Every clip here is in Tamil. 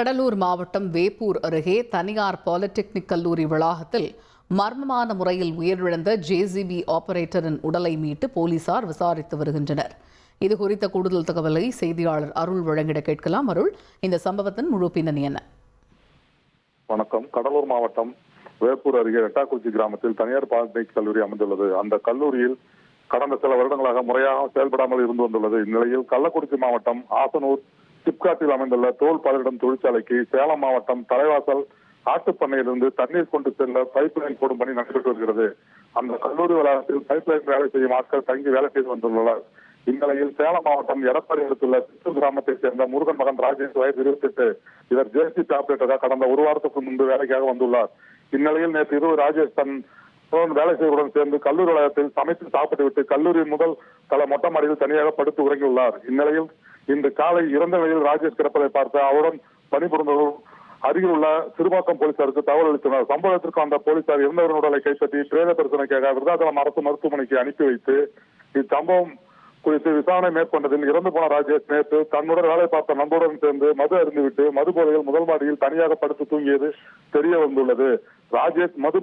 கடலூர் மாவட்டம் வேப்பூர் அருகே தனியார் பாலிடெக்னிக் கல்லூரி வளாகத்தில் மர்மமான முறையில் உயிரிழந்த ஜேசிபி ஆபரேட்டரின் உடலை மீட்டு போலீசார் விசாரித்து வருகின்றனர். இதுகுறித்த கூடுதல் தகவலை செய்தியாளர் அருள் வழங்கிட கேட்கலாம். அருள், இந்த சம்பவத்தின் முழு பின்னணி என்ன? வணக்கம். கடலூர் மாவட்டம் வேப்பூர் அருகே ரெட்டாக்குறிச்சி கிராமத்தில் தனியார் பாலிடெக்னிக் கல்லூரி அமைந்துள்ளது. அந்த கல்லூரியில் கடந்த சில வருடங்களாக முறையாக செயல்படாமல் இருந்து வந்துள்ளது. இந்நிலையில் கள்ளக்குறிச்சி மாவட்டம் ஆசனூர் சிப்காட்டில் அமைந்துள்ள தோல் பதனிடும் தொழிற்சாலைக்கு சேலம் மாவட்டம் தலைவாசல் ஆட்டுப்பண்ணையிலிருந்து தண்ணீர் கொண்டு செல்ல பைப் லைன் போடும் பணி நடைபெற்று வருகிறது. அந்த கல்லூரி வளாகத்தில் பைப் லைன் வேலை செய்யும் ஆட்கள் தங்கி வேலை செய்து வந்துள்ளனர். இந்நிலையில் சேலம் மாவட்டம் எடப்பாடி அடுத்துள்ள சித்தூர் கிராமத்தைச் சேர்ந்த முருகன் மகன் ராஜேஷ் வயது 28. இவர் ஜேசிபி ஆபரேட்டராக கடந்த ஒரு வாரத்துக்கு முன்பு வேலைக்காக வந்துள்ளார். இந்நிலையில் நேற்று இரவு ராஜேஷ் தன் வேலை செய்வதுடன் சேர்ந்து கல்லூரி வளாகத்தில் சமைத்து சாப்பிட்டுவிட்டு கல்லூரியின் முதல் தள மொட்டை மாடியில் தனியாக படுத்து உறங்கியுள்ளார். இந்நிலையில் இன்று காலை இறந்த நிலையில் ராஜேஷ் கிடப்பதை பார்த்து அவருடன் பணிபுரிந்தவர்கள் அருகில் உள்ள சிறுபாக்கம் போலீசாருக்கு தகவல் அளித்தனர். சம்பவத்திற்கு வந்த போலீசார் இறந்தவரின் உடலை கைப்பற்றி பிரேத பரிசோதனைக்காக விருதாச்சலம் அரசு மருத்துவமனைக்கு அனுப்பி வைத்து இச்சம்பவம் குறித்து விசாரணை மேற்கொண்டதில் இறந்து போன ராஜேஷ் நேற்று தன்னுடன் வேலை பார்த்த நண்பருடன் சேர்ந்து மது அருந்திவிட்டு மது போதையில் முதல் மாடியில் தனியாக படுத்து தூங்கியது தெரிய வந்துள்ளது. ராஜேஷ் மது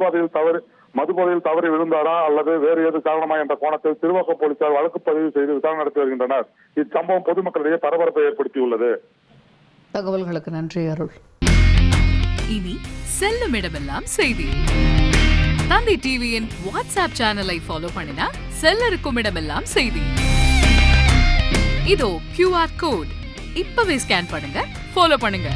போதையில் தவறி விழுந்தாரா அல்லது வேறு ஏது காரணமா என்ற கோணத்தில் சிறுவாக்கம் போலீசார் வழக்கு பதிவு செய்து விசாரணை நடத்தி வருகின்றனர். இச்சம்பவம் பொதுமக்களிடையே பரபரப்பை ஏற்படுத்தியுள்ளது. தகவல்களுக்கு நன்றி அருள். இனி செல்லும் இடமெல்லாம் செய்தி. தந்தி டிவியின் வாட்ஸ்அப் சேனலை ஃபாலோ பண்ணினா செல்ல இருக்கும் இடமெல்லாம் செய்தி. இதோ QR கோட் இப்பவே ஸ்கேன் பண்ணுங்க, ஃபாலோ பண்ணுங்க.